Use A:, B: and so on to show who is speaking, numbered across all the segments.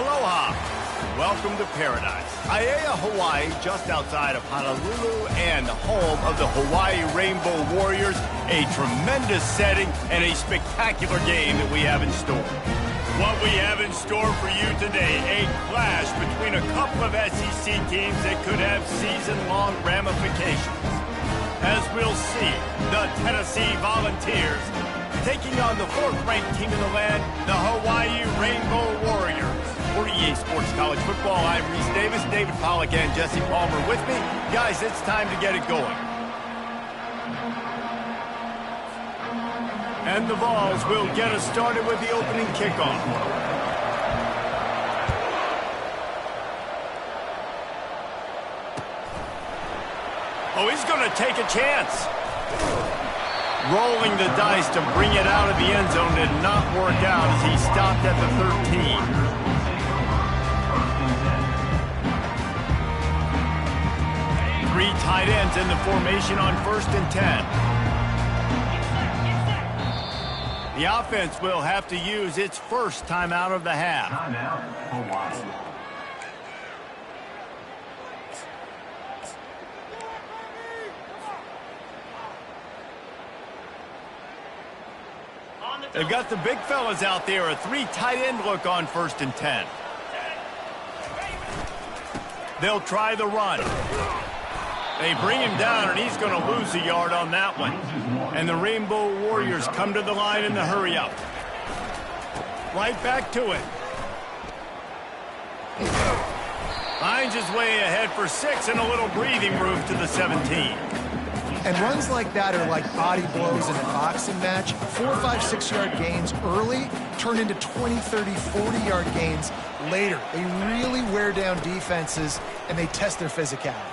A: Aloha. Welcome to paradise. Aiea, Hawaii, just outside of Honolulu and home of the Hawaii Rainbow Warriors. A tremendous setting and a spectacular game that we have in store. What we have in store for you today, a clash between a couple of SEC teams that could have season-long ramifications. As we'll see, the Tennessee Volunteers taking on the fourth-ranked team in the land, the Hawaii Rainbow Warriors. For EA Sports College Football, I'm Reese Davis, David Pollack, and Jesse Palmer with me. Guys, it's time to get it going. And the Vols will get us started with the opening kickoff. Oh, he's going to take a chance. Rolling the dice to bring it out of the end zone did not work out as he stopped at the 13. Three tight ends in the formation on 1st and 10. The offense will have to use its first timeout of the half. Timeout, Hawaii. They've got the big fellas out there, a three tight end look on 1st and 10. They'll try the run. They bring him down, and he's going to lose a yard on that one. And the Rainbow Warriors come to the line in the hurry-up. Right back to it. Finds his way ahead for 6 and a little breathing room to the 17.
B: And runs like that are like body blows in a boxing match. 4, 5, 6-yard gains early turn into 20, 30, 40-yard gains later. They really wear down defenses, and they test their physicality.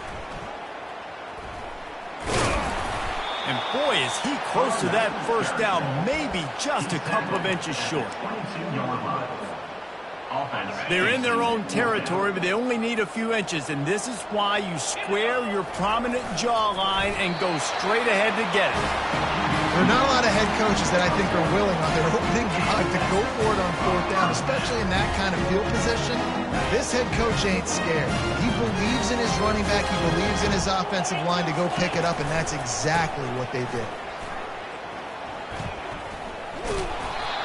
A: And boy, is he close to that first down, maybe just a couple of inches short. They're in their own territory, but they only need a few inches, and this is why you square your prominent jawline and go straight ahead to get it.
B: There are not a lot of head coaches that I think are willing on their opening drive to go for it on 4th down, especially in that kind of field position. This head coach ain't scared. He believes in his running back. He believes in his offensive line to go pick it up, and that's exactly what they did.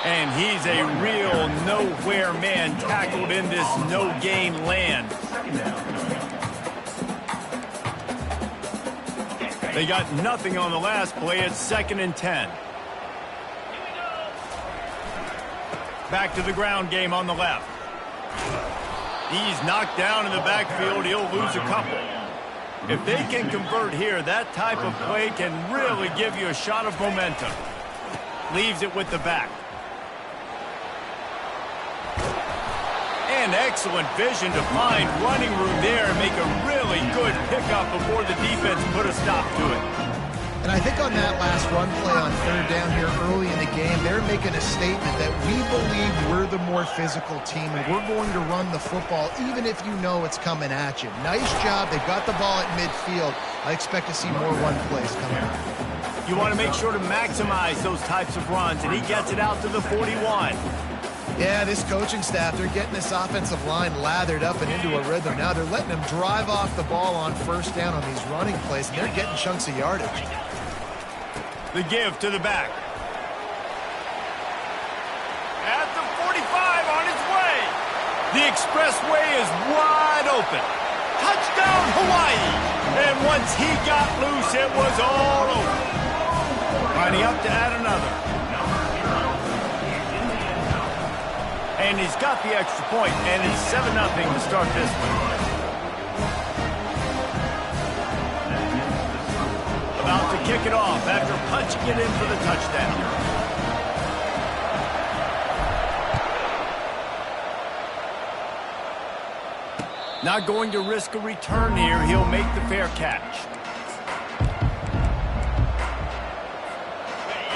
A: And he's a real nowhere man tackled in this no-gain land. They got nothing on the last play. It's 2nd and 10. Back to the ground game on the left. He's knocked down in the backfield. He'll lose a couple. If they can convert here, that type of play can really give you a shot of momentum. Leaves it with the back. And excellent vision to find running room there and make a really good pickup before the defense put a stop to it.
B: And I think on that last run play on 3rd down here early in the game, they're making a statement that we believe we're the more physical team and we're going to run the football even if you know it's coming at you. Nice job. They've got the ball at midfield. I expect to see more run plays coming out.
A: You want to make sure to maximize those types of runs, and he gets it out to the 41.
B: Yeah, this coaching staff, they're getting this offensive line lathered up and into a rhythm. Now they're letting them drive off the ball on 1st down on these running plays, and they're getting chunks of yardage.
A: The give to the back. At the 45 on his way. The expressway is wide open. Touchdown, Hawaii. And once he got loose, it was all over. Lining up to add another. And he's got the extra point, and it's 7-0 to start this one. About to kick it off after punching it in for the touchdown. Not going to risk a return here. He'll make the fair catch.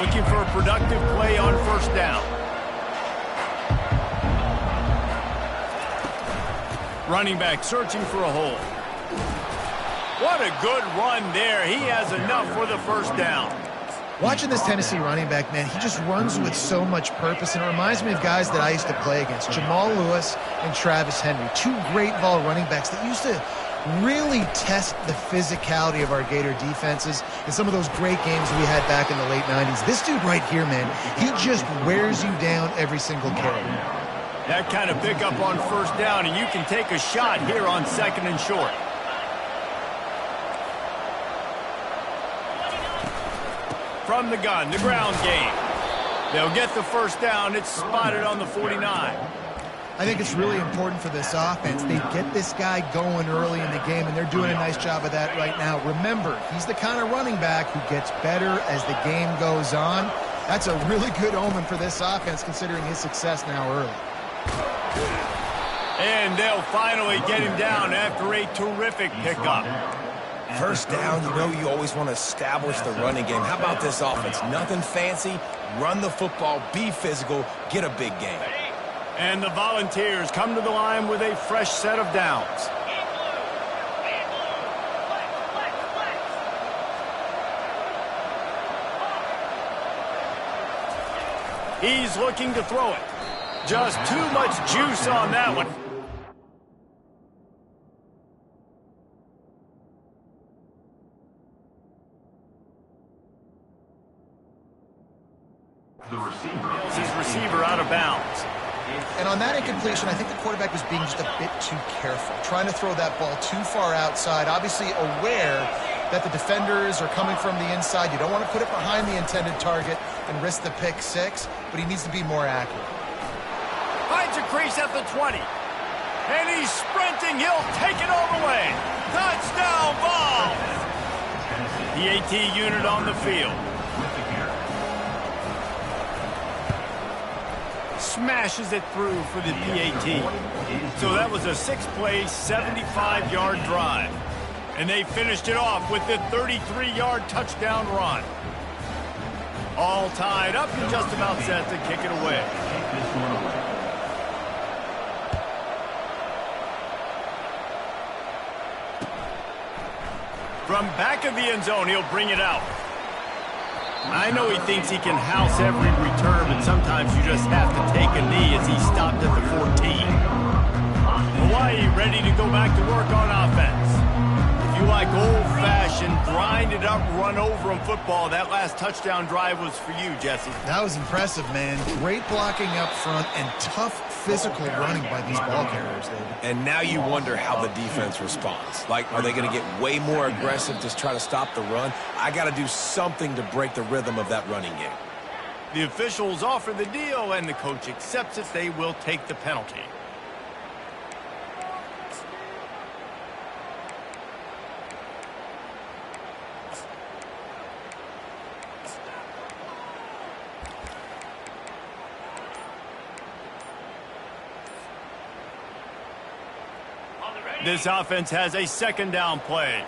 A: Looking for a productive play on 1st down. Running back searching for a hole. What a good run there. He has enough for the 1st down.
B: Watching this Tennessee running back, man, he just runs with so much purpose, and it reminds me of guys that I used to play against. Jamal Lewis, and Travis Henry. Two great ball running backs that used to really test the physicality of our Gator defenses in some of those great games we had back in the late 90s. This dude right here, man, he just wears you down every single carry.
A: That kind of pickup on first down, and you can take a shot here on 2nd and short. From the gun, the ground game. They'll get the first down. It's spotted on the 49.
B: I think it's really important for this offense. They get this guy going early in the game, and they're doing a nice job of that right now. Remember, he's the kind of running back who gets better as the game goes on. That's a really good omen for this offense, considering his success now early.
A: And they'll finally get him down after a terrific pickup.
C: First down, you know you always want to establish the running game. How about this offense? Nothing fancy. Run the football, be physical, get a big gain.
A: And the Volunteers come to the line with a fresh set of downs. He's looking to throw it. Just too much juice on that one. His receiver out of bounds.
B: And on that incompletion, I think the quarterback was being just a bit too careful, trying to throw that ball too far outside, obviously aware that the defenders are coming from the inside. You don't want to put it behind the intended target and risk the pick six, but he needs to be more accurate.
A: Finds a crease at the 20. And he's sprinting. He'll take it all the way. Touchdown ball. The AT unit on the field. Smashes it through for the PAT. So that was a 6-play, 75-yard drive. And they finished it off with the 33-yard touchdown run. All tied up and just about set to kick it away. From back of the end zone, he'll bring it out. I know he thinks he can house every return, but sometimes you just have to take a knee as he stopped at the 14. Hawaii ready to go back to work on offense. If you like old-fashioned, grind-it-up, run-over-'em football, that last touchdown drive was for you, Jesse.
B: That was impressive, man. Great blocking up front and tough physical running by these ball carriers, David.
C: And now you wonder how the defense responds. Like, are they going to get way more aggressive, just try to stop the run? I got to do something to break the rhythm of that running game.
A: The officials offer the deal, and the coach accepts it. They will take the penalty. This offense has a 2nd down play.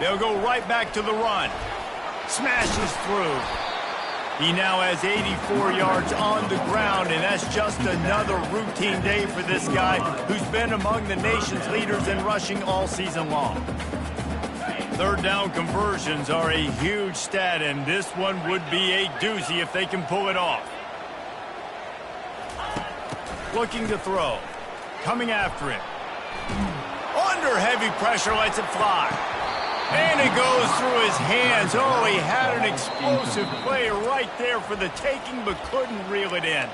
A: They'll go right back to the run. Smashes through. He now has 84 yards on the ground, and that's just another routine day for this guy who's been among the nation's leaders in rushing all season long. 3rd down conversions are a huge stat, and this one would be a doozy if they can pull it off. Looking to throw. Coming after it. Under heavy pressure, lets it fly. And it goes through his hands. Oh, he had an explosive play right there for the taking, but couldn't reel it in.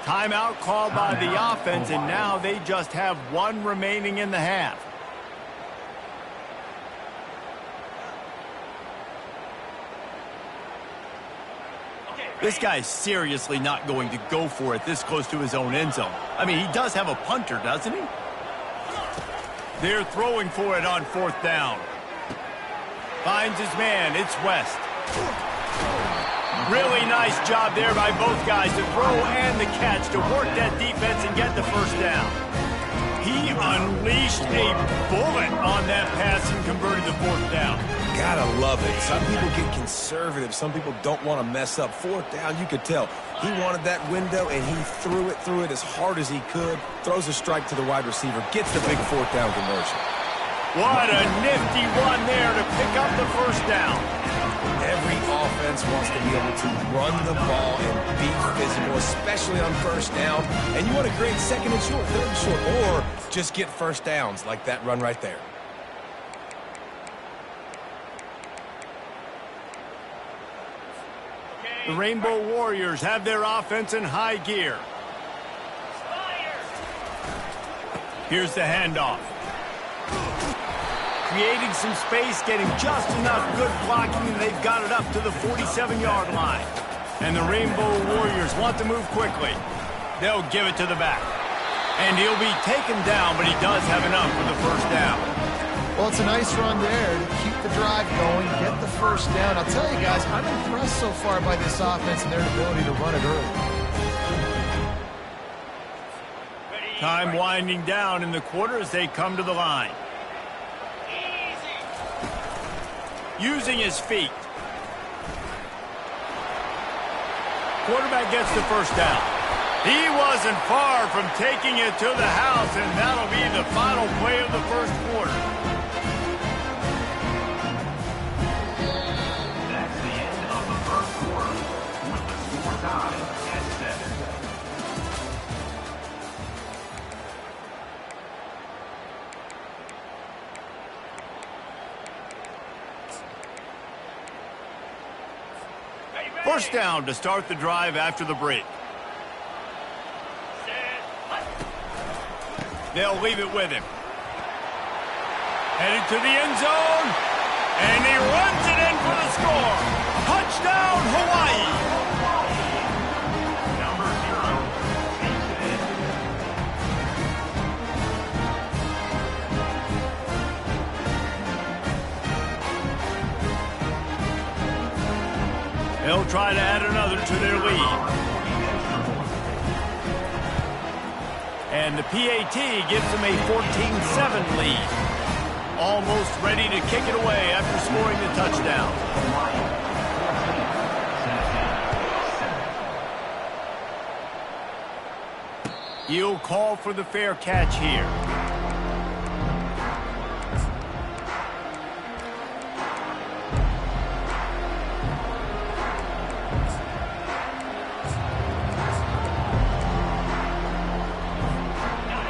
A: Timeout called by the offense, and now they just have one remaining in the half. This guy's seriously not going to go for it this close to his own end zone. I mean, he does have a punter, doesn't he? They're throwing for it on 4th down. Finds his man. It's West. Really nice job there by both guys to throw and the catch to work that defense and get the first down. He unleashed a bullet on that pass and converted the 4th down.
C: Gotta love it. Some people get conservative. Some people don't want to mess up. 4th down, you could tell. He wanted that window, and he threw it as hard as he could. Throws a strike to the wide receiver. Gets the big 4th down conversion.
A: What a nifty run there to pick up the first down.
C: Every offense wants to be able to run the ball and be physical, especially on first down. And you want to create second and short, third and short, or just get first downs like that run right there.
A: The Rainbow Warriors have their offense in high gear. Here's the handoff. Creating some space, getting just enough good blocking, and they've got it up to the 47-yard line. And the Rainbow Warriors want to move quickly. They'll give it to the back. And he'll be taken down, but he does have enough for the first down.
B: Well, it's a nice run there to keep the drive going, get the first down. I'll tell you guys, I'm impressed so far by this offense and their ability to run it early.
A: Time winding down in the quarter as they come to the line. Using his feet. Quarterback gets the first down. He wasn't far from taking it to the house, and that'll be the final play of the first quarter.
D: That's the end of the first quarter with the score tied at 7.
A: First down to start the drive after the break. They'll leave it with him. Headed to the end zone. And he runs it in for the score. Touchdown, Hawaii.
D: Number 0 takes it in.
A: They'll try to add another to their lead. And the PAT gives them a 14-7 lead. Almost ready to kick it away after scoring the touchdown. He'll call for the fair catch here.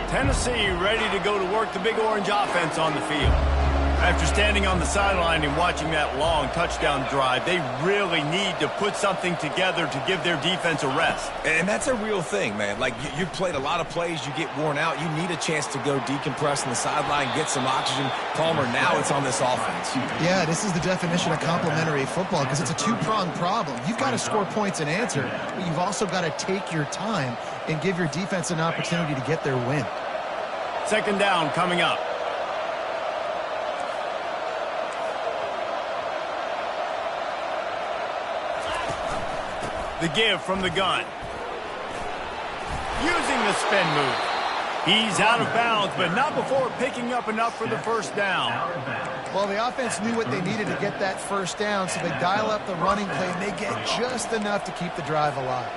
A: Tennessee ready to go to work the Big Orange offense on the field. After standing on the sideline and watching that long touchdown drive, they really need to put something together to give their defense a rest.
C: And that's a real thing, man. Like, you played a lot of plays, you get worn out, you need a chance to go decompress on the sideline, get some oxygen. Palmer, now it's on this offense.
B: Yeah, this is the definition of complementary football because it's a two-pronged problem. You've got to score points and answer, but you've also got to take your time and give your defense an opportunity to get their win.
A: Second down coming up. The give from the gun. Using the spin move. He's out of bounds, but not before picking up enough for the first down.
B: Well, the offense knew what they needed to get that first down, so they dial up the running play, and they get just enough to keep the drive alive.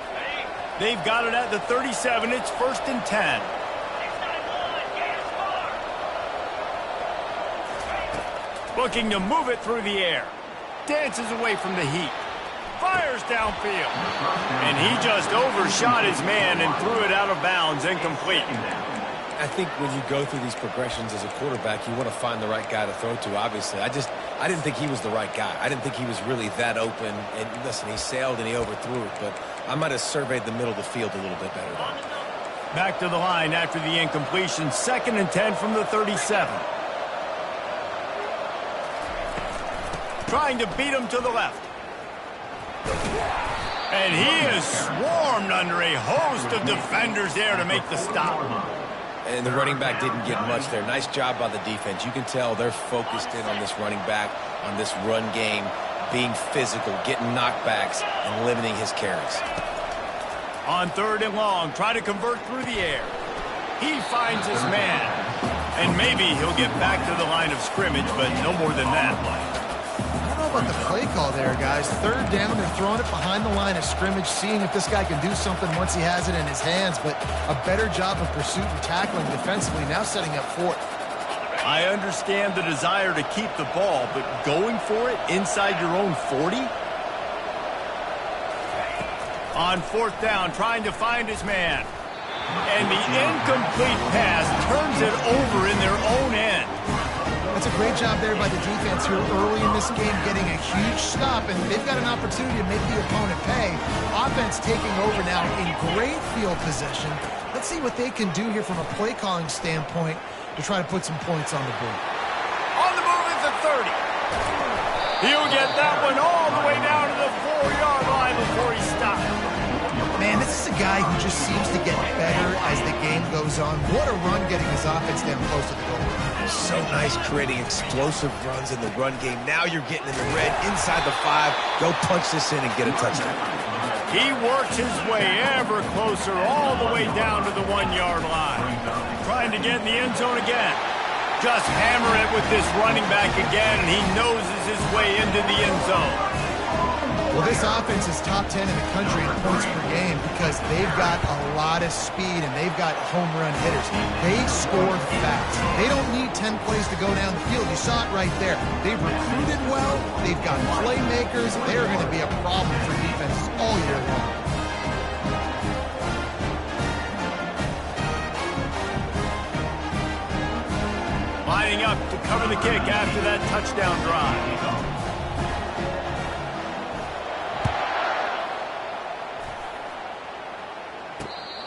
A: They've got it at the 37. It's 1st and 10. Looking to move it through the air. Dances away from the heat. Fires downfield. And he just overshot his man and threw it out of bounds, incomplete.
C: I think when you go through these progressions as a quarterback, you want to find the right guy to throw to, obviously. I didn't think he was the right guy. I didn't think he was really that open. And listen, he sailed and he overthrew it, but I might have surveyed the middle of the field a little bit better.
A: Back to the line after the incompletion. 2nd and 10 from the 37. Trying to beat him to the left. And he is swarmed under a host of defenders there to make the stop.
C: And the running back didn't get much there. Nice job by the defense. You can tell they're focused in on this running back, on this run game, being physical, getting knockbacks, and limiting his carries.
A: On 3rd and long, try to convert through the air. He finds his man. And maybe he'll get back to the line of scrimmage, but no more than that.
B: I don't know about the play call there, guys. 3rd down, they're throwing it behind the line of scrimmage, seeing if this guy can do something once he has it in his hands, but a better job of pursuit and tackling defensively, now setting up 4th.
A: I understand the desire to keep the ball, but going for it inside your own 40? On fourth down, trying to find his man. And the incomplete pass turns it over in their own end.
B: That's a great job there by the defense here early in this game, getting a huge stop, and they've got an opportunity to make the opponent pay. Offense taking over now in great field position. Let's see what they can do here from a play calling standpoint to try to put some points on the board.
A: On the move at the 30. He'll get that one all the way down to the 4-yard line before he stops.
B: Man, this is a guy who just seems to get better as the game goes on. What a run getting his offense down close to the goal line.
C: So nice creating explosive runs in the run game. Now you're getting in the red inside the 5. Go punch this in and get a touchdown.
A: He works his way ever closer all the way down to the 1-yard line. Trying to get in the end zone again. Just hammer it with this running back again, and he noses his way into the end zone.
B: Well, this offense is top 10 in the country in points per game because they've got a lot of speed and they've got home run hitters. They score fast. They don't need 10 plays to go down the field. You saw it right there. They've recruited well. They've got playmakers. They're going to be a problem for defenses all year long.
A: Lining up to cover the kick after that touchdown drive.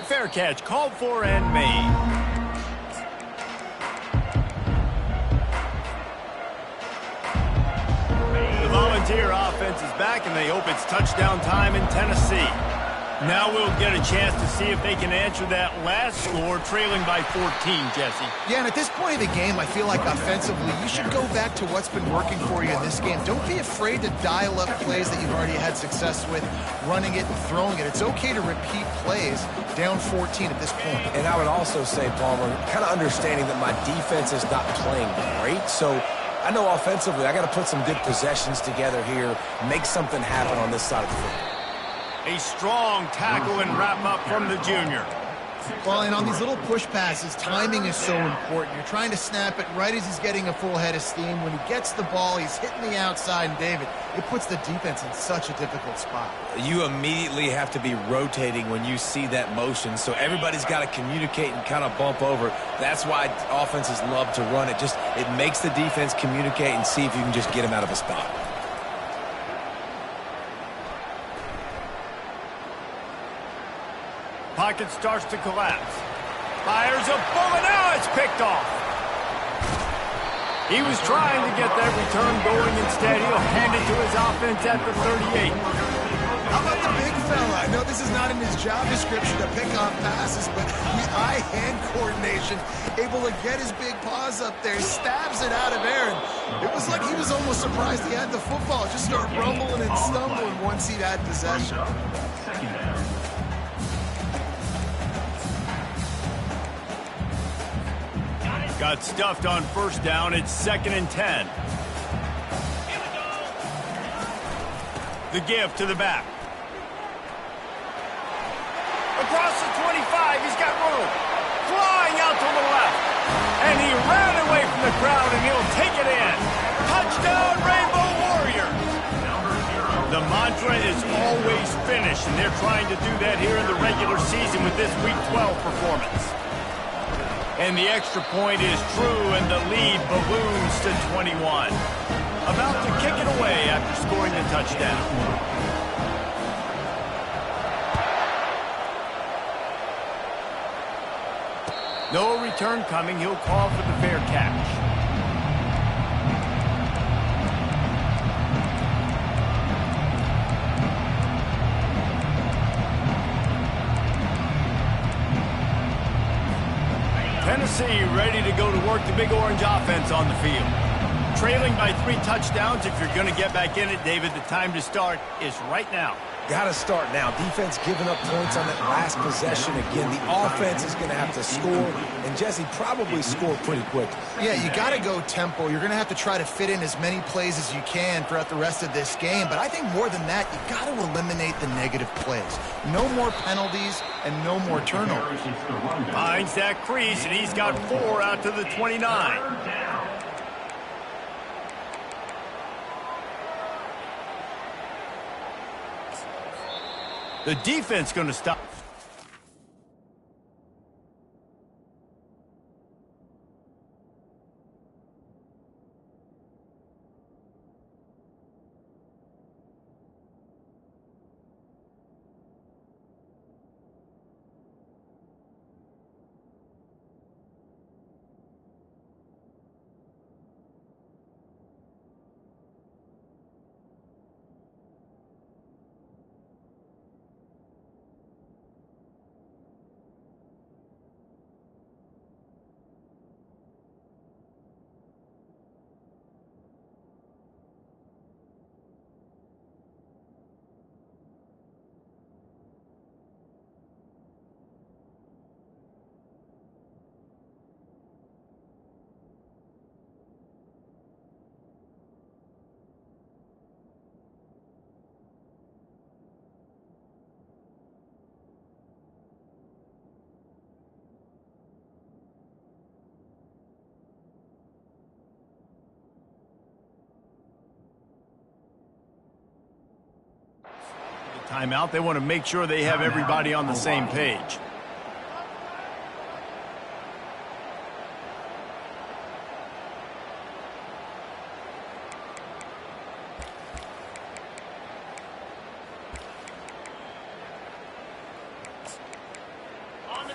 A: Fair catch, called for and made. The Volunteer offense is back, and they hope it's touchdown time in Tennessee. Now we'll get a chance to see if they can answer that last score, trailing by 14, Jesse.
B: Yeah, and at this point of the game, I feel like offensively, you should go back to what's been working for you in this game. Don't be afraid to dial up plays that you've already had success with, running it and throwing it. It's okay to repeat plays down 14 at this point.
C: And I would also say, Palmer, kind of understanding that my defense is not playing great, so I know offensively I got to put some good possessions together here, make something happen on this side of the field.
A: A strong tackle and wrap-up from the junior.
B: Well, and on these little push passes, timing is so important. You're trying to snap it right as he's getting a full head of steam. When he gets the ball, he's hitting the outside, and David, it puts the defense in such a difficult spot.
C: You immediately have to be rotating when you see that motion, so everybody's got to communicate and kind of bump over. That's why offenses love to run it. It makes the defense communicate and see if you can just get him out of a spot.
A: Pocket starts to collapse. Fires a bullet. Now it's picked off. He was trying to get that return going. Instead, he'll hand it to his offense at the 38.
B: How about the big fella? I know this is not in his job description to pick off passes, but the eye-hand coordination, able to get his big paws up there, stabs it out of air. It was like he was almost surprised he had the football. Just started rumbling and stumbling once he'd had possession.
A: Got stuffed on first down. It's 2nd and 10. The give to the back. Across the 25, he's got room. Flying out to the left. And he ran away from the crowd, and he'll take it in. Touchdown, Rainbow Warriors. The mantra is always finish, and they're trying to do that here in the regular season with this Week 12 performance. And the extra point is true, and the lead balloons to 21. About to kick it away after scoring the touchdown. No return coming. He'll call for the fair catch. Tennessee ready to go to work the Big Orange offense on the field. Trailing by 3 touchdowns. If you're going to get back in it, David, the time to start is right now.
C: Got to start now. Defense giving up points on that last possession again. The offense is going to have to score, and Jesse probably score pretty quick.
B: Yeah, you got to go tempo. You're going to have to try to fit in as many plays as you can throughout the rest of this game. But I think more than that, you got to eliminate the negative plays. No more penalties and no more turnovers.
A: Finds that crease, and he's got 4 out to the 29. The defense going to stop. Timeout. They want to make sure they have everybody on the same page.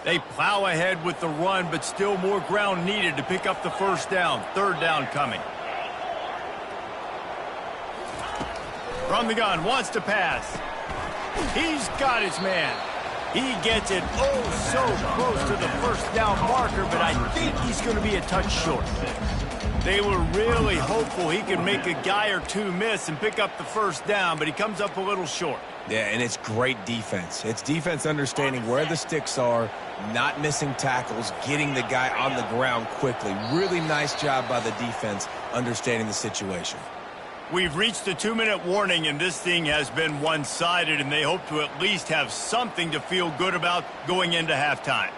A: They plow ahead with the run, but still more ground needed to pick up the first down. Third down coming. From the gun, wants to pass. He's got his man. He gets it oh so close to the first down marker, but I think he's going to be a touch short. They were really hopeful he could make a guy or two miss and pick up the first down, but he comes up a little short.
C: Yeah, and it's great defense. It's defense understanding where the sticks are, not missing tackles, getting the guy on the ground quickly. Really nice job by the defense understanding the situation.
A: We've reached the 2-minute warning, and this thing has been one-sided, and they hope to at least have something to feel good about going into halftime.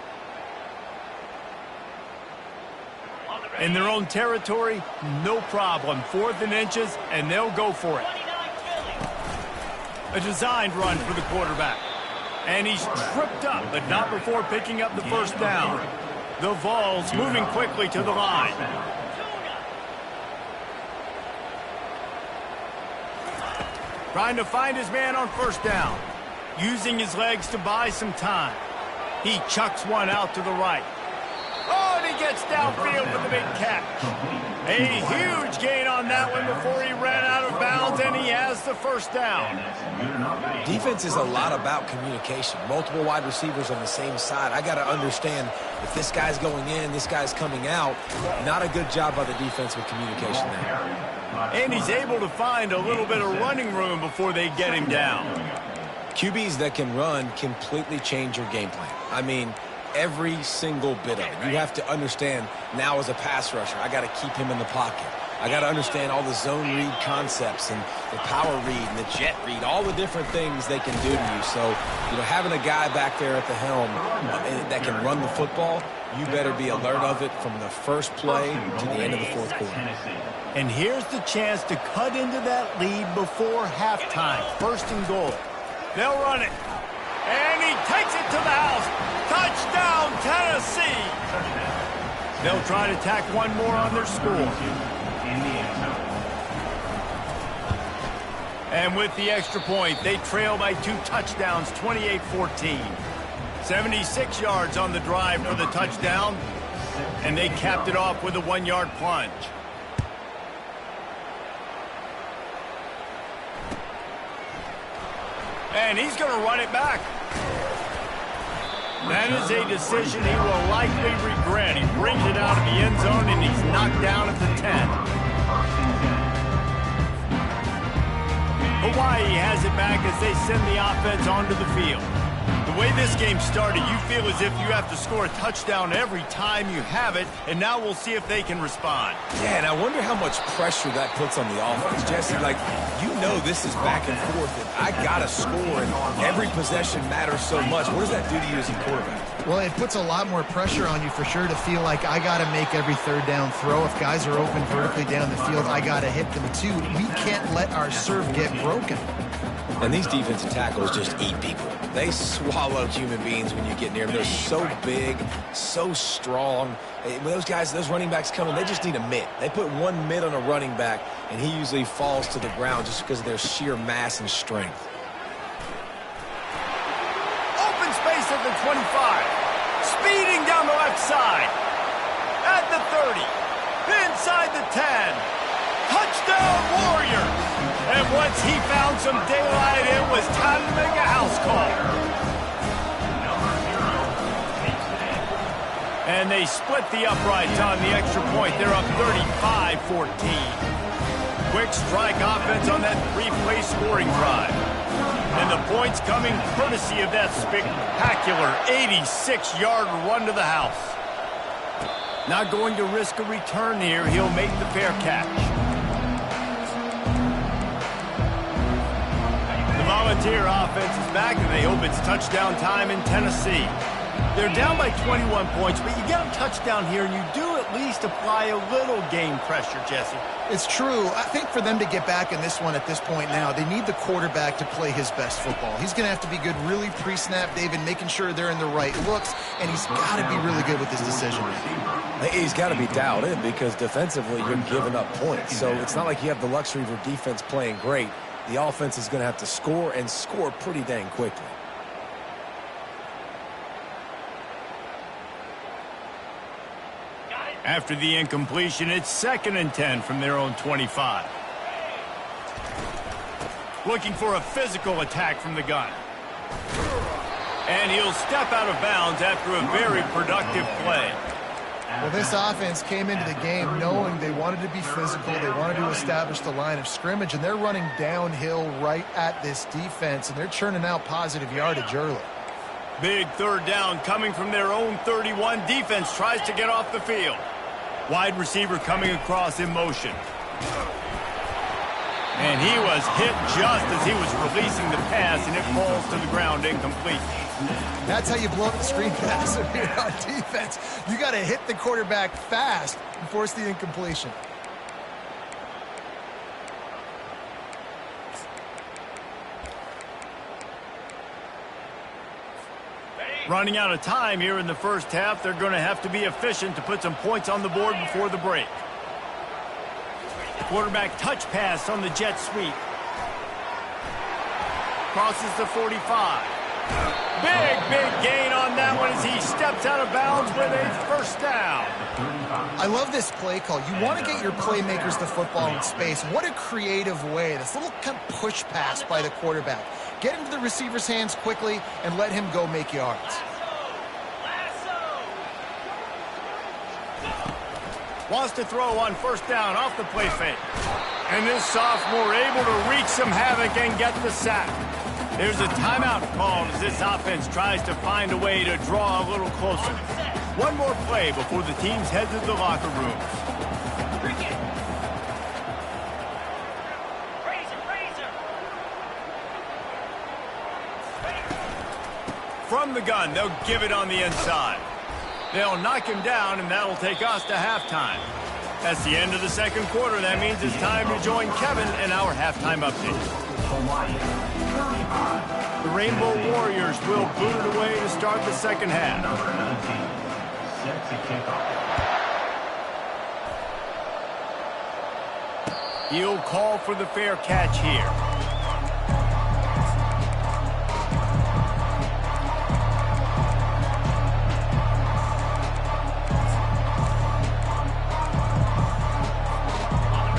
A: In their own territory, no problem. 4th and inches, and they'll go for it. A designed run for the quarterback. And he's tripped up, but not before picking up the first down. The Vols moving quickly to the line. Trying to find his man on first down. Using his legs to buy some time. He chucks one out to the right. Oh, and he gets downfield for the big catch. A huge gain on that one before he ran out of bounds, and he has the first down.
C: Defense is a lot about communication. Multiple wide receivers on the same side. I got to understand if this guy's going in, this guy's coming out. Not a good job by the defense with communication there.
A: And he's able to find a little bit of running room before they get him down.
C: QBs that can run completely change your game plan. I mean, every single bit of it. You have to understand now as a pass rusher, I got to keep him in the pocket. I got to understand all the zone read concepts and the power read and the jet read, all the different things they can do to you. So, having a guy back there at the helm that can run the football, you better be alert of it from the first play to the end of the fourth quarter.
A: And here's the chance to cut into that lead before halftime. 1st and goal. They'll run it. And he takes it to the house. Touchdown, Tennessee. They'll try to tack one more on their score. And with the extra point, they trail by 2 touchdowns, 28-14. 76 yards on the drive for the touchdown. And they capped it off with a 1-yard plunge. And he's going to run it back. That is a decision he will likely regret. He brings it out of the end zone, and he's knocked down at the 10. Hawaii has it back as they send the offense onto the field. The way this game started, you feel as if you have to score a touchdown every time you have it, and now we'll see if they can respond.
C: Yeah, and I wonder how much pressure that puts on the offense. Jesse, this is back and forth, and I got to score, and every possession matters so much. What does that do to you as a quarterback?
B: Well, it puts a lot more pressure on you for sure to feel like I got to make every third down throw. If guys are open vertically down the field, I got to hit them too. We can't let our serve get broken.
C: And these defensive tackles just eat people. They swallow human beings when you get near them. They're so big, so strong. When those guys, those running backs come in, they just need a mitt. They put one mitt on a running back, and he usually falls to the ground just because of their sheer mass and strength.
A: Open space at the 25. Speeding down the left side. At the 30. Inside the 10. Touchdown Warriors! And once he found some daylight, it was time to make a house call. And they split the uprights on the extra point. They're up 35-14. Quick strike offense on that three-play scoring drive. And the points coming courtesy of that spectacular 86-yard run to the house. Not going to risk a return here. He'll make the fair catch. The Volunteer offense is back, and they hope it's touchdown time in Tennessee. They're down by 21 points, but you get a touchdown here, and you do at least apply a little game pressure, Jesse.
B: It's true. I think for them to get back in this one at this point now, they need the quarterback to play his best football. He's going to have to be good really pre-snap, David, making sure they're in the right looks, and he's got to be really good with his decision.
C: He's got to be dialed in because defensively you're giving up points. So it's not like you have the luxury of your defense playing great. The offense is going to have to score and score pretty dang quickly.
A: After the incompletion, it's 2nd and 10 from their own 25. Looking for a physical attack from the gun. And he'll step out of bounds after a very productive play.
B: Well, this offense came into the game knowing they wanted to be physical, they wanted to establish the line of scrimmage, and they're running downhill right at this defense, and they're churning out positive yardage early.
A: Big third down coming from their own 31. Defense tries to get off the field. Wide receiver coming across in motion. And he was hit just as he was releasing the pass, and it falls to the ground incomplete.
B: That's how you blow up the screen pass here on defense. You got to hit the quarterback fast and force the incompletion.
A: Running out of time here in the first half. They're going to have to be efficient to put some points on the board before the break. Quarterback touch pass on the jet sweep. Crosses the 45. Big gain on that one as he steps out of bounds with a first down.
B: I love this play call. You want to get your playmakers the football in space. What a creative way. This little kind of push pass by the quarterback. Get into the receiver's hands quickly and let him go make yards.
A: Wants to throw on first down off the play fake. And this sophomore able to wreak some havoc and get the sack. There's a timeout called as this offense tries to find a way to draw a little closer. One more play before the teams head to the locker rooms. From the gun, they'll give it on the inside. They'll knock him down, and that'll take us to halftime. That's the end of the second quarter. That means it's time to join Kevin in our halftime update. The Rainbow Warriors will boot it away to start the second half. He'll call for the fair catch here.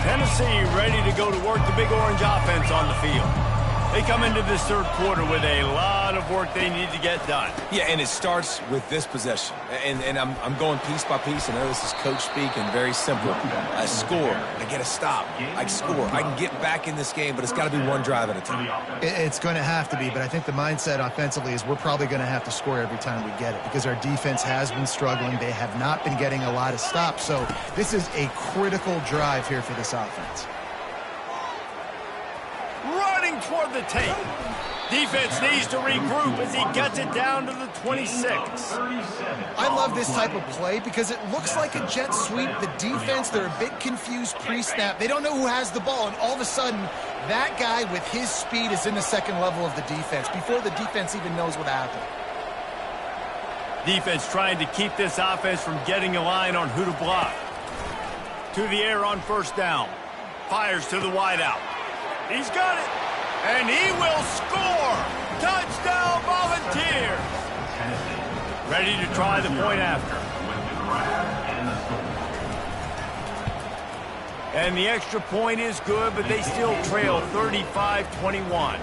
A: Tennessee ready to go to work the Big Orange offense on the field. They come into this third quarter with a lot of work they need to get done.
C: Yeah, and it starts with this possession. And I'm going piece by piece. I know this is coach speak and very simple. I score. I get a stop. I score. I can get back in this game, but it's got to be one drive at a time.
B: It's going to have to be, but I think the mindset offensively is we're probably going to have to score every time we get it because our defense has been struggling. They have not been getting a lot of stops. So this is a critical drive here for this offense.
A: Running toward the tape. Defense needs to regroup as he gets it down to the 26.
B: I love this type of play because it looks like a jet sweep. The defense, they're a bit confused pre-snap. They don't know who has the ball, and all of a sudden, that guy with his speed is in the second level of the defense before the defense even knows what happened.
A: Defense trying to keep this offense from getting a line on who to block. To the air on first down. Fires to the wideout. He's got it. And he will score! Touchdown, Volunteers! Ready to try the point after. And the extra point is good, but they still trail 35-21.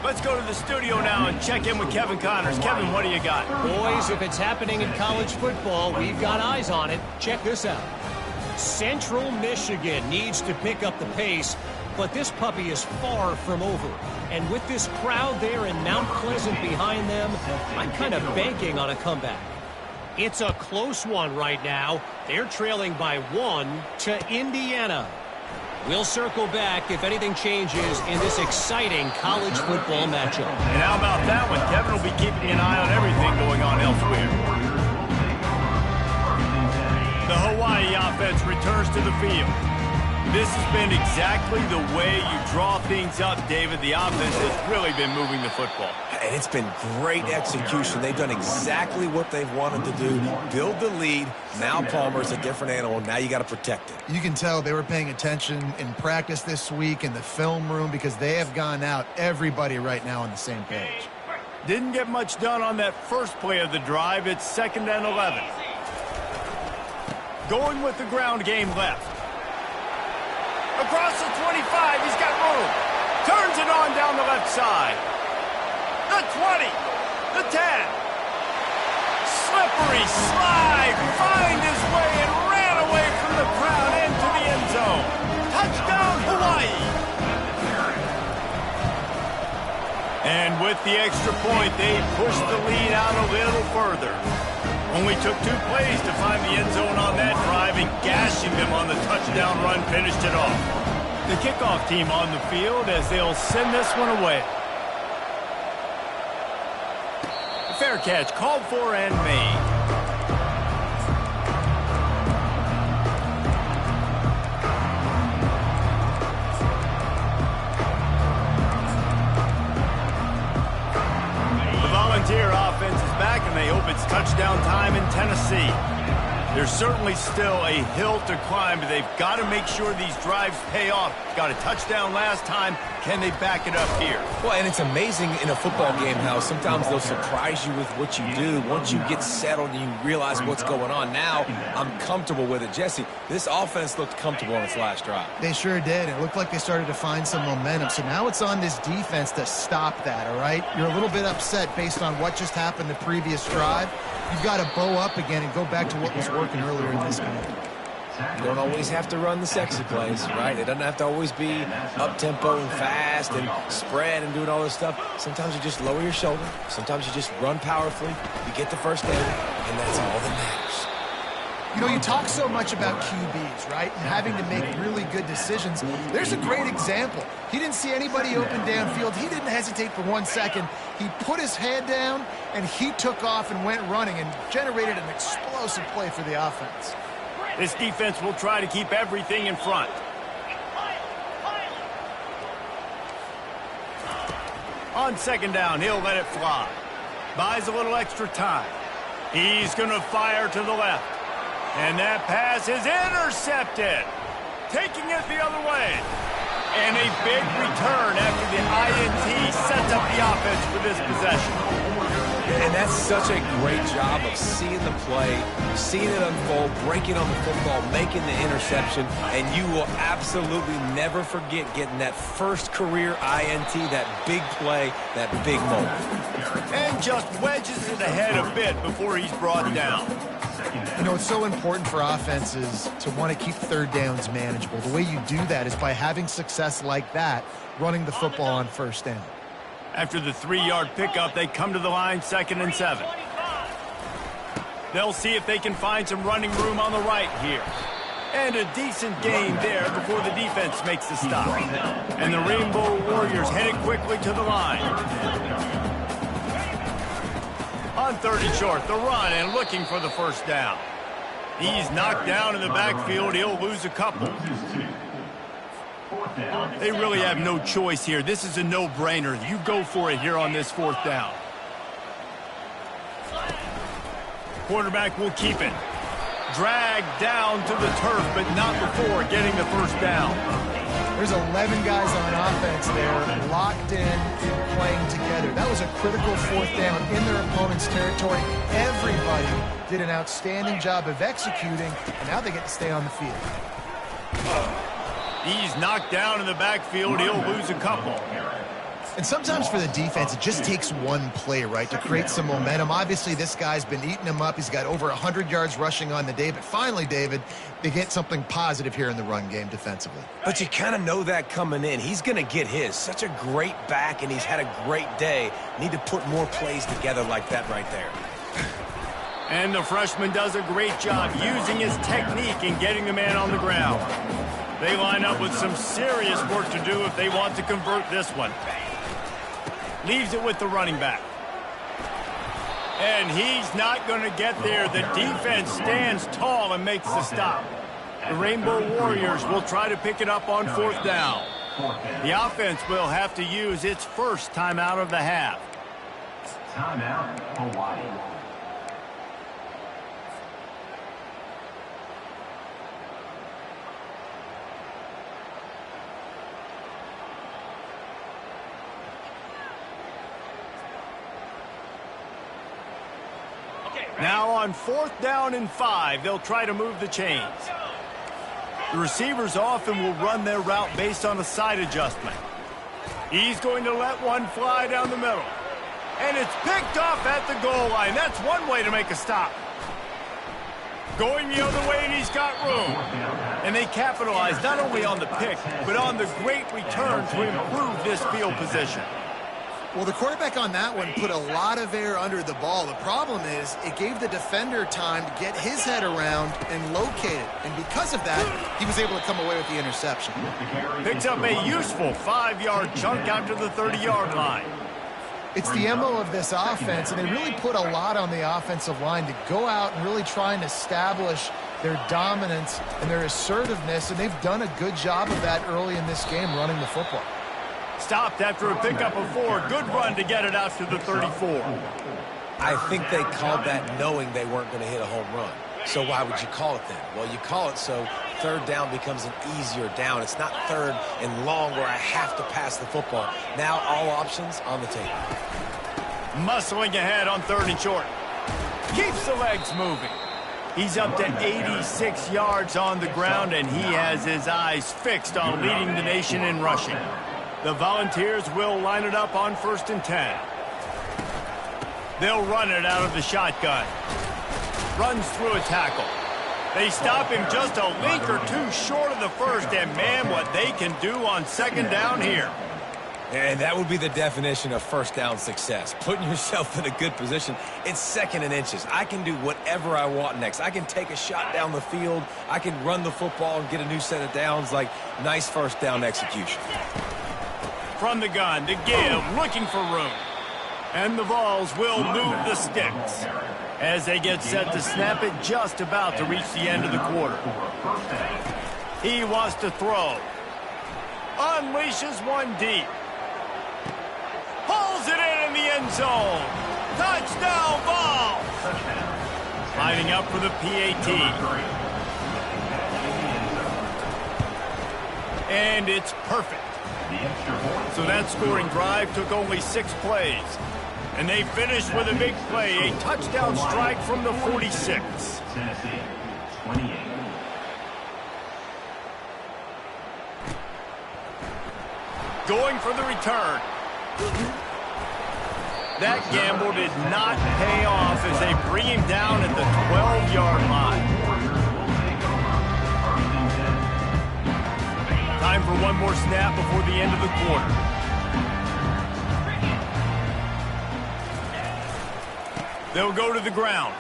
A: Let's go to the studio now and check in with Kevin Connors. Kevin, what do you got?
E: Boys, if it's happening in college football, we've got eyes on it. Check this out. Central Michigan needs to pick up the pace, but this puppy is far from over. And with this crowd there in Mount Pleasant behind them, I'm kind of banking on a comeback. It's a close one right now. They're trailing by 1 to Indiana. We'll circle back if anything changes in this exciting college football matchup.
A: And how about that one? Kevin will be keeping an eye on everything going on elsewhere. The Hawaii offense returns to the field. This has been exactly the way you draw things up, David. The offense has really been moving the football.
C: And it's been great execution. They've done exactly what they've wanted to do. Build the lead. Now Palmer's a different animal. Now you got to protect it.
B: You can tell they were paying attention in practice this week in the film room because they have gone out, everybody right now on the same page.
A: Didn't get much done on that first play of the drive. It's 2nd and 11. Going with the ground game left. Across the 25, he's got room. Turns it on down the left side. The 20, the 10. Slippery slide, find his way and ran away from the crowd into the end zone. Touchdown, Hawaii. And with the extra point, they pushed the lead out a little further. Only took 2 plays to find the end zone on that drive, and gashing them on the touchdown run finished it off. The kickoff team on the field as they'll send this one away. Fair catch called for and made. Volunteer offense is back, and they hope it's touchdown time in Tennessee. There's certainly still a hill to climb, but they've got to make sure these drives pay off. Got a touchdown last time. Can they back it up here?
C: Well, and it's amazing in a football game how sometimes they'll surprise you with what you do. Once you get settled and you realize what's going on, now I'm comfortable with it. Jesse, this offense looked comfortable on its last drive.
B: They sure did. It looked like they started to find some momentum. So now it's on this defense to stop that, all right? You're a little bit upset based on what just happened the previous drive. You've got to bow up again and go back to what was working earlier in this game.
C: You don't always have to run the sexy plays, right? It doesn't have to always be up-tempo and fast and spread and doing all this stuff. Sometimes you just lower your shoulder. Sometimes you just run powerfully. You get the first down, and that's all that matters.
B: You know, you talk so much about QBs, right? And having to make really good decisions. There's a great example. He didn't see anybody open downfield. He didn't hesitate for 1 second. He put his head down, and he took off and went running and generated an explosive play for the offense.
A: This defense will try to keep everything in front. On 2nd down, he'll let it fly. Buys a little extra time. He's going to fire to the left. And that pass is intercepted. Taking it the other way. And a big return after the INT sets up the offense for this possession.
C: And that's such a great job of seeing the play, seeing it unfold, breaking on the football, making the interception, and you will absolutely never forget getting that first career INT, that big play, that big moment.
A: And just wedges it ahead a bit before he's brought down.
B: You know, it's so important for offenses to want to keep 3rd downs manageable. The way you do that is by having success like that, running the football on 1st down.
A: After the 3-yard pickup, they come to the line 2nd and 7. They'll see if they can find some running room on the right here. And a decent gain there before the defense makes the stop. And the Rainbow Warriors headed quickly to the line. On 3rd and short, the run and looking for the first down. He's knocked down in the backfield. He'll lose a couple. They really have no choice here. This is a no-brainer. You go for it here on this 4th down. Quarterback will keep it. Dragged down to the turf, but not before getting the first down.
B: There's 11 guys on offense there, locked in and playing together. That was a critical 4th down in their opponent's territory. Everybody did an outstanding job of executing, and now they get to stay on the field.
A: He's knocked down in the backfield. He'll lose a couple.
B: And sometimes for the defense, it just takes one play, right, to create some momentum. Obviously, this guy's been eating him up. He's got over 100 yards rushing on the day. But finally, David, they get something positive here in the run game defensively.
C: But you kind of know that coming in. He's going to get his. Such a great back, and he's had a great day. Need to put more plays together like that right there.
A: And the freshman does a great job using his technique and getting the man on the ground. They line up with some serious work to do if they want to convert this one. Leaves it with the running back. And he's not going to get there. The defense stands tall and makes the stop. The Rainbow Warriors will try to pick it up on 4th down. The offense will have to use its first timeout of the half.
D: Timeout, Hawaii.
A: Now on 4th down and 5, they'll try to move the chains. The receivers often will run their route based on a side adjustment. He's going to let one fly down the middle. And it's picked off at the goal line. That's one way to make a stop. Going the other way, and he's got room. And they capitalize not only on the pick, but on the great return to improve this field position.
B: Well, the quarterback on that one put a lot of air under the ball. The problem is it gave the defender time to get his head around and locate it. And because of that, he was able to come away with the interception.
A: Picks up a useful 5-yard chunk out to the 30-yard line.
B: It's the MO of this offense, and they really put a lot on the offensive line to go out and really try and establish their dominance and their assertiveness, and they've done a good job of that early in this game running the football.
A: Stopped after a pickup of 4. Good run to get it out to the 34.
C: I think they called that knowing they weren't going to hit a home run. So why would you call it then? Well, you call it so 3rd down becomes an easier down. It's not 3rd and long where I have to pass the football. Now all options on the table.
A: Muscling ahead on 3rd and short. Keeps the legs moving. He's up to 86 yards on the ground, and he has his eyes fixed on leading the nation in rushing. The Volunteers will line it up on 1st and 10. They'll run it out of the shotgun. Runs through a tackle. They stop him just a link or two short of the first, and man, what they can do on 2nd down here.
C: And that would be the definition of 1st down success. Putting yourself in a good position. It's 2nd and inches. I can do whatever I want next. I can take a shot down the field. I can run the football and get a new set of downs. Like, nice 1st down execution.
A: From the gun to give, looking for room. And the Vols will move the sticks as they get set to snap it just about to reach the end of the quarter. He wants to throw. Unleashes one deep. Pulls it in the end zone. Touchdown, Vols! Lining up for the PAT. And it's perfect. So that scoring drive took only 6 plays. And they finished with a big play, a touchdown strike from the 46.
D: Tennessee, 28.
A: Going for the return. That gamble did not pay off as they bring him down at the 12-yard line. Time for one more snap before the end of the quarter. They'll go to the ground.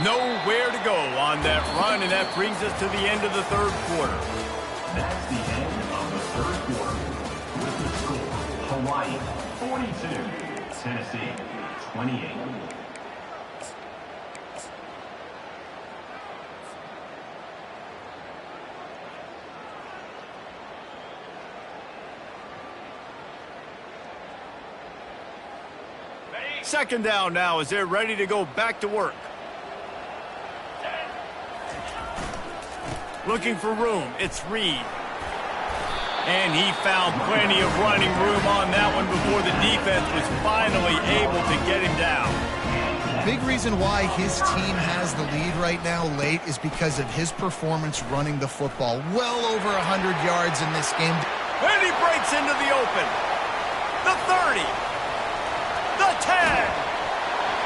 A: Nowhere to go on that run, and that brings us to the end of the third quarter.
D: That's the end of the third quarter. With the score, Hawaii 42, Tennessee 28.
A: Second down now as they're ready to go back to work. Looking for room, it's Reed. And he found plenty of running room on that one before the defense was finally able to get him down.
B: Big reason why his team has the lead right now late is because of his performance running the football. Well over 100 yards in this game.
A: And he breaks into the open. The 30. The 10.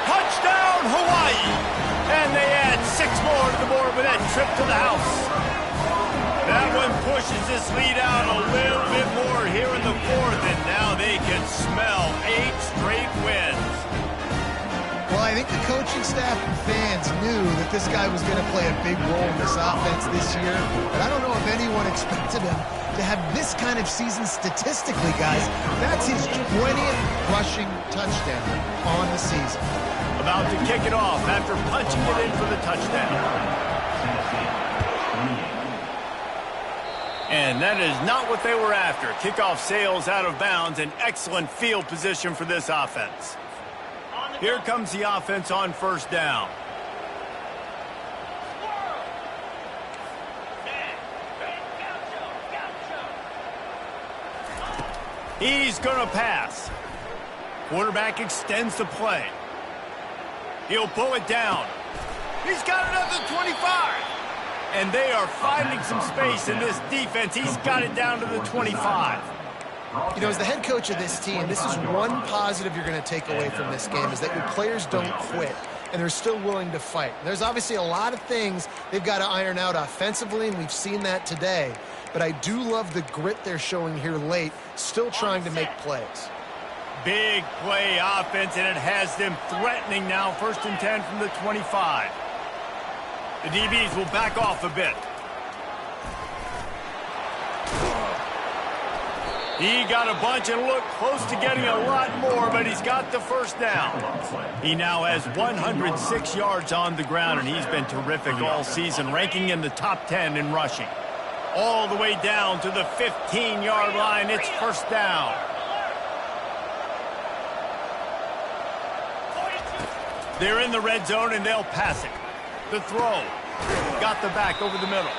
A: Touchdown, Hawaii. And they add 6 more to the board with that trip to the house. That one pushes this lead out a little bit more here in the fourth, and now they can smell 8 straight wins.
B: Well, I think the coaching staff and fans knew that this guy was going to play a big role in this offense this year, but I don't know if anyone expected him to have this kind of season statistically, guys. That's his 20th rushing touchdown on the season.
A: About to kick it off after punching it in for the touchdown. And that is not what they were after. Kickoff sails out of bounds, and excellent field position for this offense. Here comes the offense on first down. He's going to pass. Quarterback extends the play. He'll pull it down. He's got another 25. And they are finding some space in this defense. He's got it down to the 25.
B: You know, as the head coach of this team, this is one positive you're going to take away from this game, is that your players don't quit, and they're still willing to fight. There's obviously a lot of things they've got to iron out offensively, and we've seen that today. But I do love the grit they're showing here late, still trying to make plays.
A: Big play offense, and it has them threatening now. 1st and 10 from the 25. The DBs will back off a bit. He got a bunch and looked close to getting a lot more, but he's got the first down. He now has 106 yards on the ground, and he's been terrific all season, ranking in the top 10 in rushing. All the way down to the 15-yard line. It's first down. They're in the red zone, and they'll pass it. The throw. Got the back over the middle.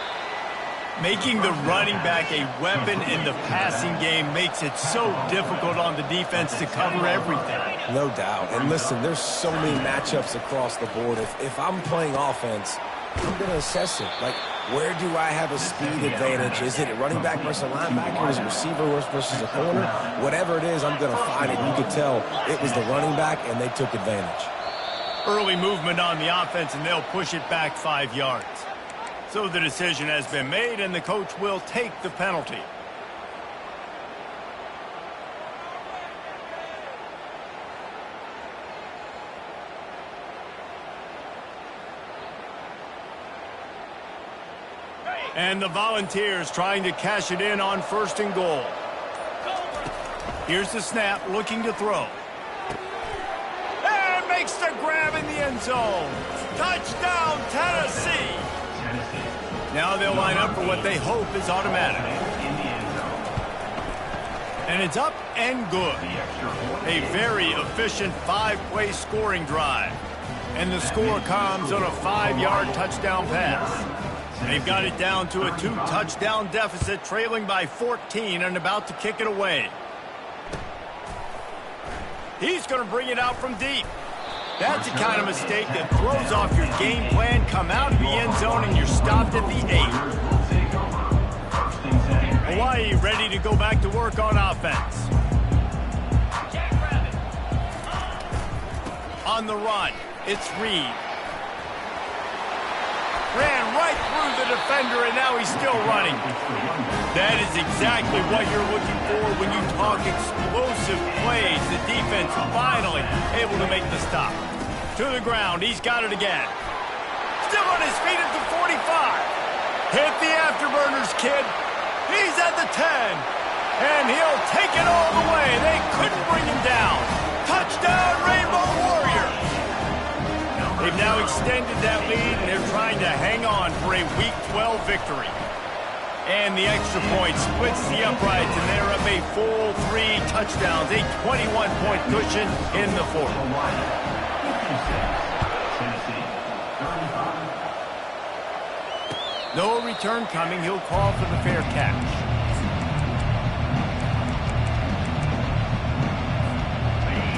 A: Making the running back a weapon in the passing game makes it so difficult on the defense to cover everything.
C: No doubt. And listen, there's so many matchups across the board. If I'm playing offense, I'm going to assess it. Like, where do I have a speed advantage? Is it a running back versus a linebacker? Is it a receiver versus a corner? Whatever it is, I'm going to find it. You could tell it was the running back, and they took advantage.
A: Early movement on the offense, and they'll push it back 5 yards. So the decision has been made, and the coach will take the penalty. And the Volunteers trying to cash it in on 1st and goal. Here's the snap, looking to throw. And makes the grab in the end zone. Touchdown, Tennessee. Now they'll line up for what they hope is automatic. And it's up and good. A very efficient 5-play scoring drive. And the score comes on a 5-yard touchdown pass. They've got it down to a 2-touchdown deficit, trailing by 14 and about to kick it away. He's going to bring it out from deep. That's the kind of mistake that throws off your game plan. Come out of the end zone and you're stopped at the 8. Hawaii ready to go back to work on offense. On the run, it's Reed. Ran right through the defender, and now he's still running. That is exactly what you're looking for when you talk explosive plays. The defense finally able to make the stop. To the ground. He's got it again. Still on his feet at the 45. Hit the afterburners, kid. He's at the 10. And he'll take it all the way. They couldn't bring him down. Touchdown, Rainbow Warriors. They've now extended that lead, and they're trying to hang on for a Week 12 victory. And the extra point splits the uprights, and they're up a full 3 touchdowns, a 21-point cushion in the fourth. No return coming. He'll call for the fair catch.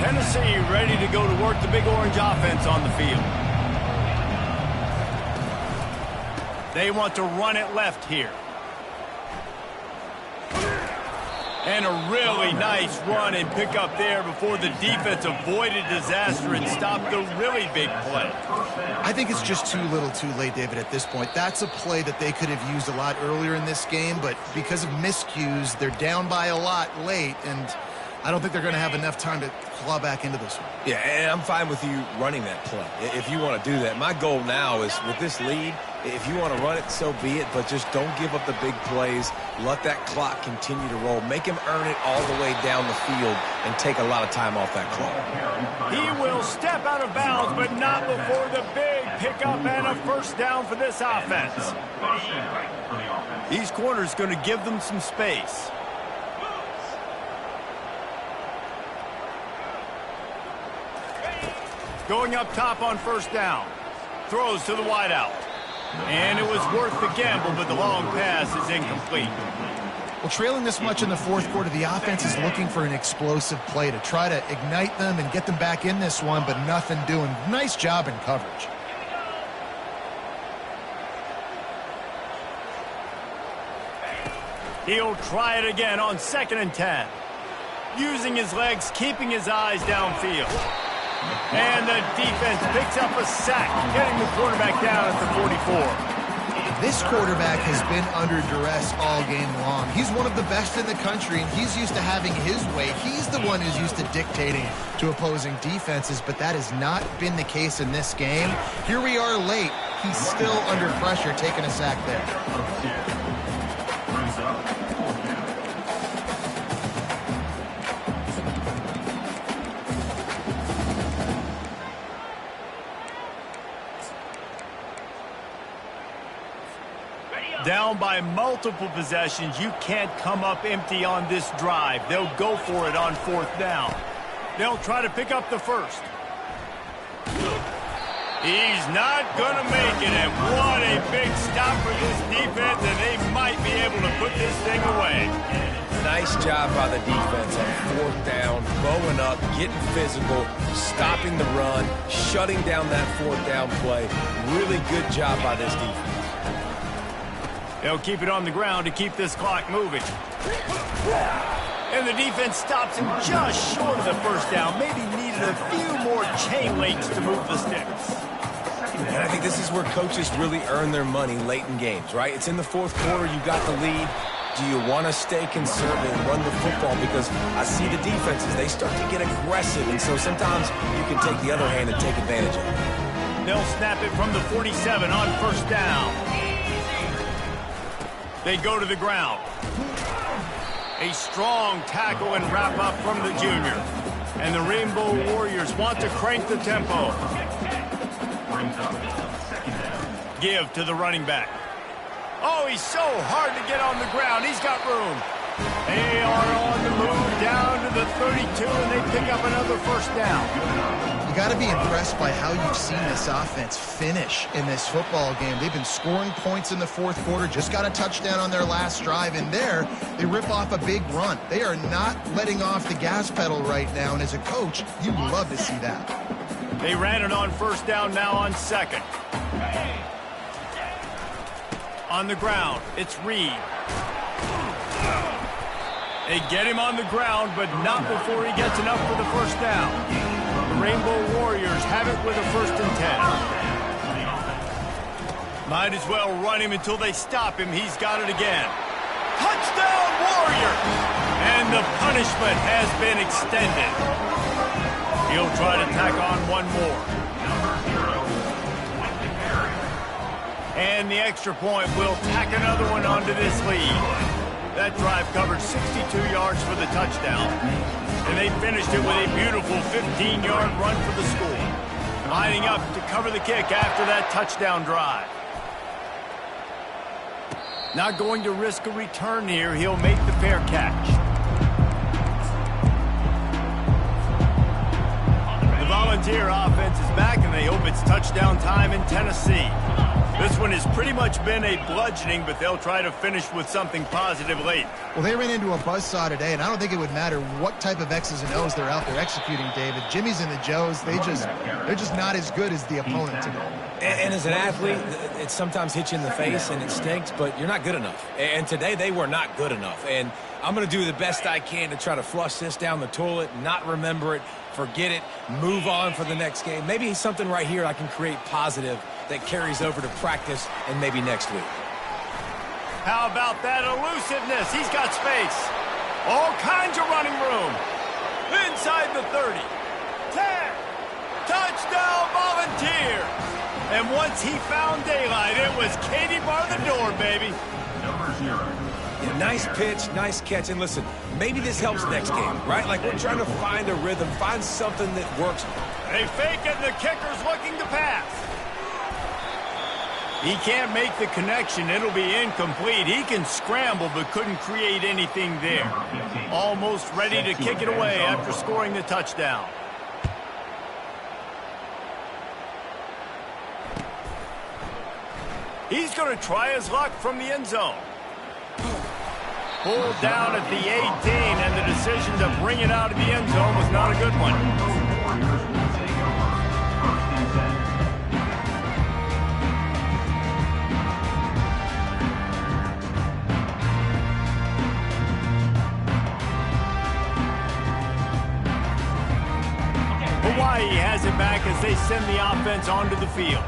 A: Tennessee ready to go to work the Big Orange offense on the field. They want to run it left here. And a really nice run and pick up there before the defense avoided disaster and stopped the really big play.
B: I think it's just too little too late, David, at this point. That's a play that they could have used a lot earlier in this game, but because of miscues, they're down by a lot late, and I don't think they're going to have enough time to claw back into this one.
C: Yeah, and I'm fine with you running that play if you want to do that. My goal now is with this lead, if you want to run it, so be it, but just don't give up the big plays. Let that clock continue to roll. Make him earn it all the way down the field and take a lot of time off that clock.
A: He will step out of bounds, but not before the big pickup and a first down for this offense. These corners going to give them some space. Going up top on first down. Throws to the wideout. And it was worth the gamble, but the long pass is incomplete.
B: Well, trailing this much in the fourth quarter, the offense is looking for an explosive play to try to ignite them and get them back in this one, but nothing doing. Nice job in coverage.
A: He'll try it again on 2nd and 10. Using his legs, keeping his eyes downfield. And the defense picks up a sack, getting the quarterback down at the 44.
B: This quarterback has been under duress all game long. He's one of the best in the country, and he's used to having his way. He's the one who's used to dictating to opposing defenses, but that has not been the case in this game. Here we are late. He's still under pressure, taking a sack there.
A: Down by multiple possessions, you can't come up empty on this drive. They'll go for it on 4th down. They'll try to pick up the first. He's not going to make it, and what a big stop for this defense, and they might be able to put this thing away.
C: Nice job by the defense on 4th down, bowing up, getting physical, stopping the run, shutting down that 4th down play. Really good job by this defense.
A: They'll keep it on the ground to keep this clock moving. And the defense stops him just short of the first down. Maybe needed a few more chain links to move the sticks.
C: And I think this is where coaches really earn their money late in games, right? It's in the 4th quarter. You got the lead. Do you want to stay conservative and run the football? Because I see the defenses, they start to get aggressive, and so sometimes you can take the other hand and take advantage of it.
A: They'll snap it from the 47 on 1st down. They go to the ground. A strong tackle and wrap up from the junior. And the Rainbow Warriors want to crank the tempo. Give to the running back. Oh, he's so hard to get on the ground. He's got room. They are on the move down to the 32, and they pick up another first down.
B: You got to be impressed by how you've seen this offense finish in this football game. They've been scoring points in the 4th quarter, just got a touchdown on their last drive, and there they rip off a big run. They are not letting off the gas pedal right now, and as a coach, you love to see that.
A: They ran it on 1st down, now on 2nd. On the ground, it's Reed. They get him on the ground, but not before he gets enough for the first down. The Rainbow Warriors have it with a 1st and 10. Might as well run him until they stop him. He's got it again. Touchdown, Warriors! And the punishment has been extended. He'll try to tack on one more. And the extra point will tack another one onto this lead. That drive covered 62 yards for the touchdown. And they finished it with a beautiful 15-yard run for the score. Lining up to cover the kick after that touchdown drive. Not going to risk a return here. He'll make the fair catch. The Volunteer offense is back, and they hope it's touchdown time in Tennessee. This one has pretty much been a bludgeoning, but they'll try to finish with something positive late.
B: Well, they ran into a buzzsaw today, and I don't think it would matter what type of X's and O's they're out there executing, David. Jimmy's and the Joes, they're just not as good as the opponent today.
C: And as an athlete, it sometimes hits you in the face and it stinks, but you're not good enough. And today they were not good enough. And I'm going to do the best I can to try to flush this down the toilet, not remember it, forget it, move on for the next game. Maybe something right here I can create positive that carries over to practice and maybe next week.
A: How about that elusiveness? He's got space. All kinds of running room. Inside the 30. 10. Touchdown Volunteer. And once he found daylight, it was Katie bar the door, baby.
D: Number 0.
C: Yeah, nice pitch, nice catch. And listen, maybe this helps next game, right? Like we're trying to find a rhythm, find something that works.
A: They fake it, and the kicker's looking to pass. He can't make the connection. It'll be incomplete. He can scramble, but couldn't create anything there. Almost ready to kick it away after scoring the touchdown. He's going to try his luck from the end zone. Pulled down at the 18, and the decision to bring it out of the end zone was not a good one. Hawaii has it back as they send the offense onto the field.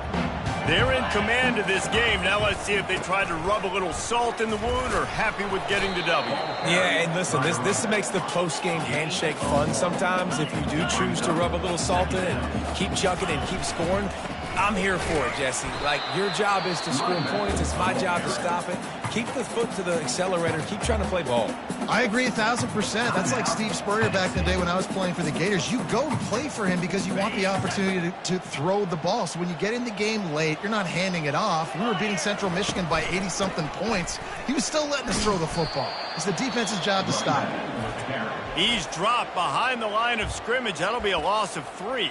A: They're in command of this game. Now let's see if they try to rub a little salt in the wound or happy with getting the W.
C: Yeah, and listen, this makes the post-game handshake fun sometimes. If you do choose to rub a little salt in and keep chucking and keep scoring, I'm here for it, Jesse. Like, your job is to score points. It's my job to stop it. Keep the foot to the accelerator. Keep trying to play ball.
B: I agree 1,000%. That's like Steve Spurrier back in the day when I was playing for the Gators. You go and play for him because you want the opportunity to throw the ball. So when you get in the game late, you're not handing it off. We were beating Central Michigan by 80-something points. He was still letting us throw the football. It's the defense's job to stop it.
A: He's dropped behind the line of scrimmage. That'll be a loss of 3.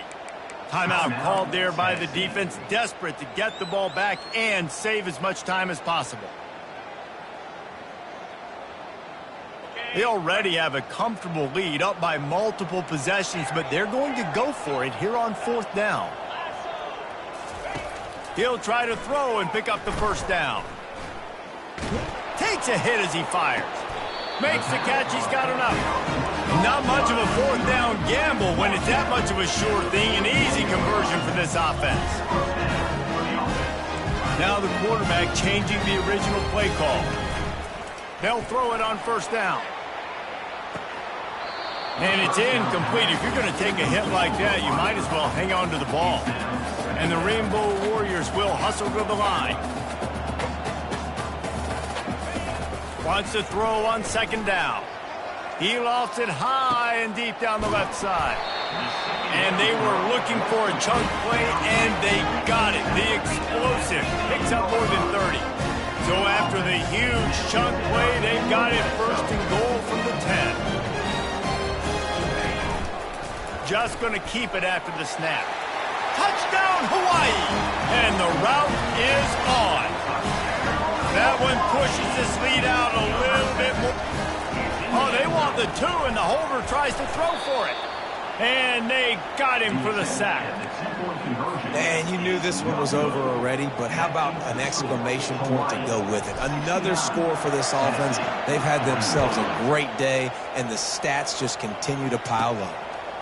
A: Timeout called there by the defense, desperate to get the ball back and save as much time as possible. They already have a comfortable lead, up by multiple possessions, but they're going to go for it here on 4th down. He'll try to throw and pick up the first down. Takes a hit as he fires. Makes the catch, he's got enough. Not much of a 4th down gamble when it's that much of a sure thing. An easy conversion for this offense. Now the quarterback changing the original play call. They'll throw it on 1st down. And it's incomplete. If you're going to take a hit like that, you might as well hang on to the ball. And the Rainbow Warriors will hustle to the line. Wants to throw on 2nd down. He lofts it high and deep down the left side. And they were looking for a chunk play, and they got it. The explosive picks up more than 30. So after the huge chunk play, they've got it 1st and goal from the 10. Just going to keep it after the snap. Touchdown, Hawaii! And the route is on. That one pushes this lead out a little bit more. Oh, they want the 2, and the holder tries to throw for it. And they got him for the sack.
C: And you knew this one was over already, but how about an exclamation point to go with it? Another score for this offense. They've had themselves a great day, and the stats just continue to pile up.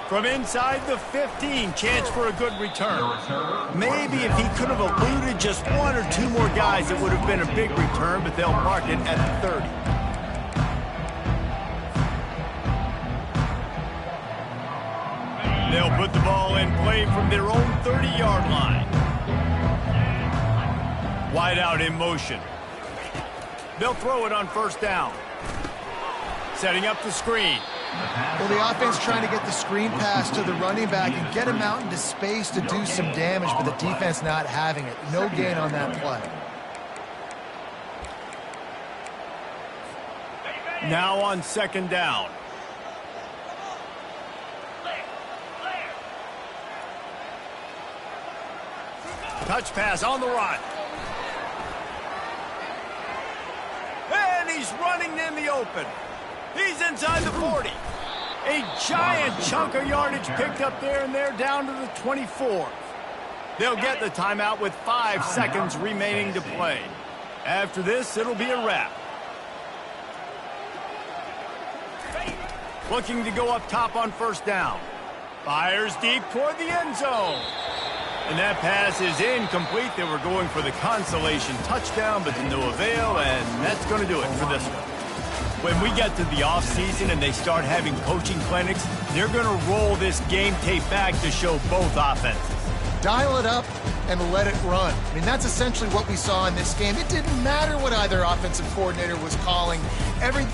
A: From inside the 15, chance for a good return. Maybe if he could have eluded just 1 or 2 more guys, it would have been a big return, but they'll mark it at the 30. They'll put the ball in play from their own 30-yard line. Wide out in motion. They'll throw it on first down. Setting up the screen.
B: Well, the offense trying to get the screen pass to the running back and get him out into space to do some damage, but the defense not having it. No gain on that play.
A: Now on second down. Touch pass on the run. And he's running in the open. He's inside the 40. A giant chunk of yardage picked up there, and they're down to the 24. They'll get the timeout with 5 seconds remaining to play. After this, it'll be a wrap. Looking to go up top on first down. Fires deep toward the end zone. And that pass is incomplete. They were going for the consolation touchdown, but to no avail, and that's going to do it for this one. When we get to the offseason and they start having coaching clinics, they're going to roll this game tape back to show both offenses.
B: Dial it up and let it run. I mean, that's essentially what we saw in this game. It didn't matter what either offensive coordinator was calling. Everything